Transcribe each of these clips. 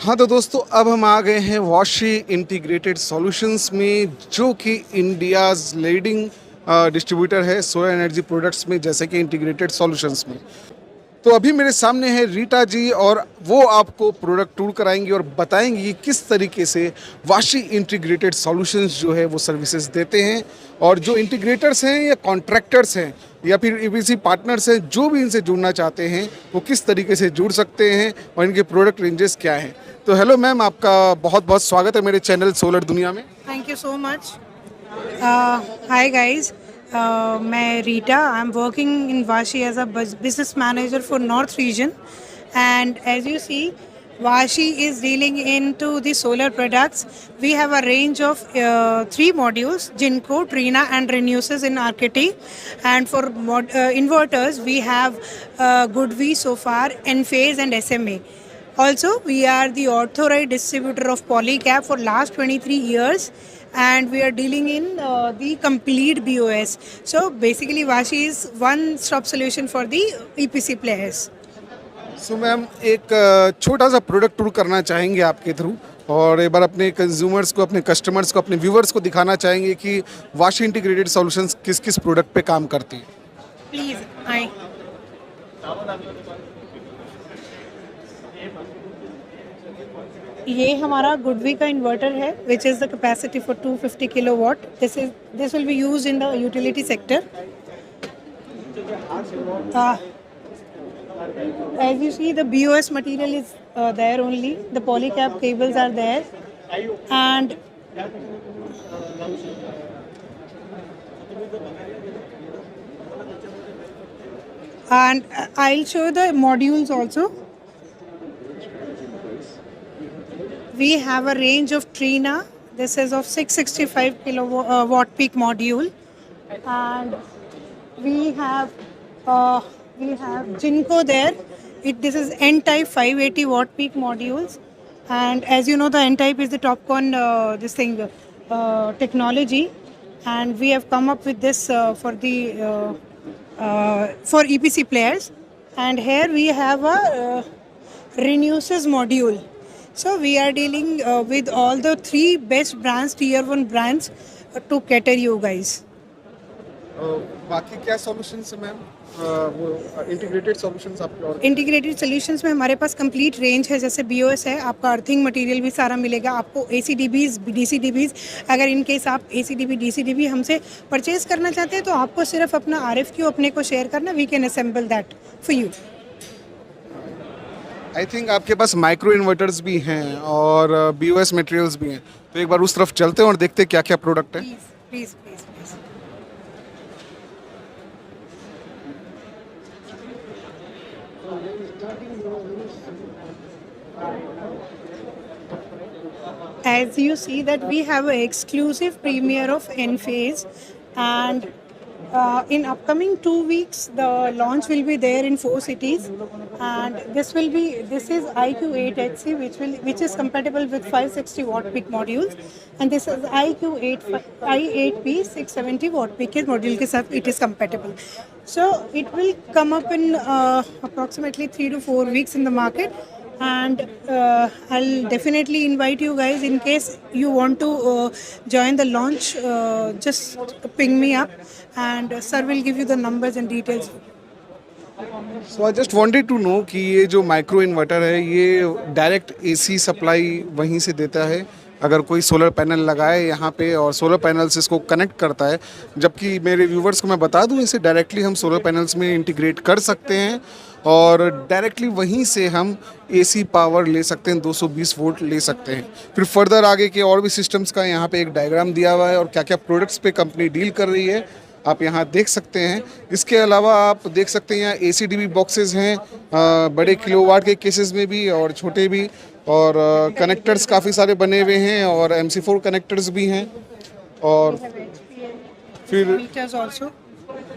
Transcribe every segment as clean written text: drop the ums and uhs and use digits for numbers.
हाँ तो दोस्तों, अब हम आ गए हैं वाशी इंटीग्रेटेड सॉल्यूशंस में, जो कि इंडियाज़ लीडिंग डिस्ट्रीब्यूटर है सोलर एनर्जी प्रोडक्ट्स में, जैसे कि इंटीग्रेटेड सॉल्यूशंस में। तो अभी मेरे सामने है रीटा जी, और वो आपको प्रोडक्ट टूर कराएंगी और बताएंगी कि किस तरीके से वाशी इंटीग्रेटेड सॉल्यूशंस जो है वो सर्विसेज देते हैं। और जो इंटीग्रेटर्स हैं या कॉन्ट्रैक्टर्स हैं या फिर ईपीसी पार्टनर्स हैं, जो भी इनसे जुड़ना चाहते हैं वो किस तरीके से जुड़ सकते हैं और इनके प्रोडक्ट रेंजेस क्या हैं। तो हेलो मैम, आपका बहुत बहुत स्वागत है मेरे चैनल सोलर दुनिया में। Thank you so much. Hi guys. मैं Rita. I'm working in Vashi as a business manager for North region, and as you see, Vashi is dealing into the solar products. We have a range of three modules: Jinko, Trina, and Renusis in Architect. And for inverters, we have Goodvi so far, Enphase, and SMA. Also, we are the authorized distributor of Polycab for last 23 years, and we are dealing in the complete BOS. So basically, Vashi is one-stop solution for the EPC players. So ma'am, एक छोटा सा product tour करना चाहेंगे आपके through, और एक बार अपने consumers को, अपने कस्टमर्स को, अपने व्यूवर्स को दिखाना चाहेंगे कि वाशी इंटीग्रेटेड सॉल्यूशंस किस किस प्रोडक्ट पे काम करती है। Please, hi. ये हमारा गुडवी का इन्वर्टर है, which is the capacity for 250 kilowatt. This will be used in the utility sector. As you see, the BOS material is there only. The polycab cables are there, and I'll show the modules also. We have a range of Trina. This is of 665 kilowatt peak module, and we have Jinko there. This is N-type 580 watt peak modules, and as you know, the N-type is the TOPCon technology, and we have come up with this for the for EPC players. And here we have a Renusis module. So we are dealing with all the three best brands, tier 1 brands, to cater you guys. बाकी क्या solutions है ma'am, वो integrated solutions आपके? और integrated solutions में हमारे पास complete range है, जैसे BOS है, आपका अर्थिंग मटेरियल भी सारा मिलेगा आपको, ACDBs, DCDBs. अगर इन केस आप ACDB, DCDB हमसे परचेज करना चाहते हैं तो आपको सिर्फ अपना RFQ अपने को शेयर करना, we can assemble that for you. I think आपके पास माइक्रो इन्वर्टर्स भी हैं और BOS मटेरियल्स भी हैं, तो एक बार उस तरफ चलते हैं और देखते हैं क्या क्या प्रोडक्ट है। Please please please please. As you see that we have an exclusive premiere of Enphase, and in upcoming 2 weeks the launch will be there in 4 cities, and this is IQ8HC, which is compatible with 560 watt peak modules, and this is I8P 670 watt peak module के साथ it is compatible. So it will come up in approximately 3 to 4 weeks in the market, and I'll definitely invite you guys. In case you want to join the launch, just ping me up, and sir will give you the numbers and details. So I just wanted to know कि ये जो micro inverter है ये direct AC supply वहीं से देता है, अगर कोई सोलर पैनल लगाए यहाँ पे और सोलर पैनल से इसको कनेक्ट करता है, जबकि मेरे व्यूवर्स को मैं बता दूँ इसे डायरेक्टली हम सोलर पैनल्स में इंटीग्रेट कर सकते हैं और डायरेक्टली वहीं से हम AC पावर ले सकते हैं, 220 वोल्ट ले सकते हैं। फिर फर्दर आगे के और भी सिस्टम्स का यहाँ पे एक डायग्राम दिया हुआ है और क्या क्या प्रोडक्ट्स पे कंपनी डील कर रही है आप यहाँ देख सकते हैं। इसके अलावा आप देख सकते हैं यहाँ ACDB बॉक्सेस हैं, बड़े किलोवाट के केसेस में भी और छोटे भी, और कनेक्टर्स काफ़ी सारे बने हुए हैं और MC4 कनेक्टर्स भी हैं। और फिर Meters also.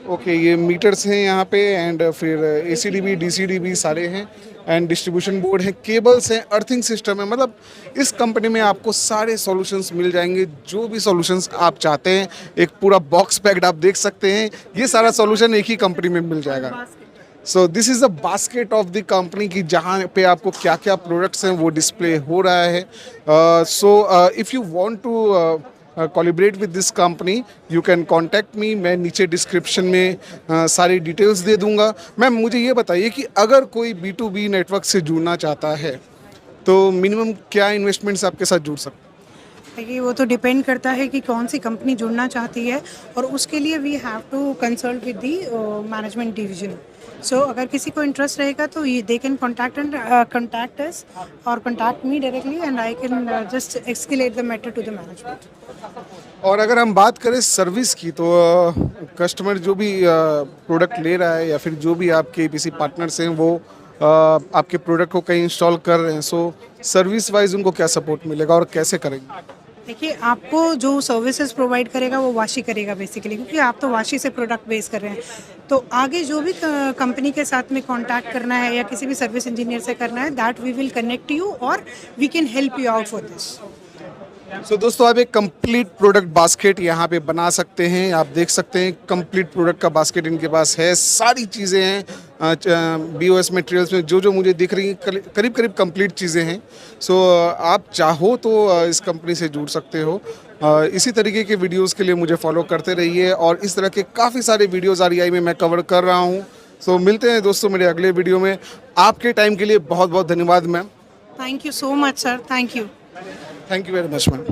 ओके ये मीटर्स हैं यहाँ पे, एंड फिर ACDB DCDB सारे हैं, एंड डिस्ट्रीब्यूशन बोर्ड है, केबल्स हैं, अर्थिंग सिस्टम है। मतलब इस कंपनी में आपको सारे सॉल्यूशंस मिल जाएंगे, जो भी सॉल्यूशंस आप चाहते हैं। एक पूरा बॉक्स पैक्ड आप देख सकते हैं, ये सारा सॉल्यूशन एक ही कंपनी में मिल जाएगा। So this is the basket of the company की जहाँ पे आपको क्या क्या प्रोडक्ट्स हैं वो डिस्प्ले हो रहा है. So if you want to collaborate with this company you can contact me. मैं नीचे डिस्क्रिप्शन में सारी डिटेल्स दे दूंगा. मैम मुझे ये बताइए कि अगर कोई B2B नेटवर्क से जुड़ना चाहता है तो मिनिमम क्या इन्वेस्टमेंट्स आपके साथ जुड़ सकते हैं? देखिए वो तो डिपेंड करता है कि कौन सी कंपनी जुड़ना चाहती है और उसके लिए we have to consult with the management division. So अगर किसी को इंटरेस्ट रहेगा तो दे कैन कॉन्टैक्ट अस और contact me directly and I can just escalate the matter to the management. और अगर हम बात करें सर्विस की तो कस्टमर जो भी प्रोडक्ट ले रहा है या फिर जो भी आपके EPC पार्टनर्स हैं वो आपके प्रोडक्ट को कहीं इंस्टॉल कर रहे हैं, सो सर्विस वाइज उनको क्या सपोर्ट मिलेगा और कैसे करेंगे? देखिए आपको जो सर्विसेज प्रोवाइड करेगा वो वाशी करेगा बेसिकली, क्योंकि आप तो वाशी से प्रोडक्ट बेस कर रहे हैं. तो आगे जो भी कंपनी के साथ में कांटेक्ट करना है या किसी भी सर्विस इंजीनियर से करना है, that we will connect you और we can help you out for this. So दोस्तों आप एक कंप्लीट प्रोडक्ट बास्केट यहाँ पे बना सकते हैं. आप देख सकते हैं कंप्लीट प्रोडक्ट का बास्केट इनके पास है. सारी चीज़ें हैं BOS मटेरियल्स में जो जो मुझे दिख रही हैं करीब करीब कंप्लीट चीज़ें हैं. सो आप चाहो तो इस कंपनी से जुड़ सकते हो. इसी तरीके के वीडियोस के लिए मुझे फॉलो करते रहिए और इस तरह के काफ़ी सारे वीडियोस REI में मैं कवर कर रहा हूँ. सो मिलते हैं दोस्तों मेरे अगले वीडियो में. आपके टाइम के लिए बहुत बहुत धन्यवाद ma'am. Thank you so much sir. Thank you. Thank you very much, ma'am.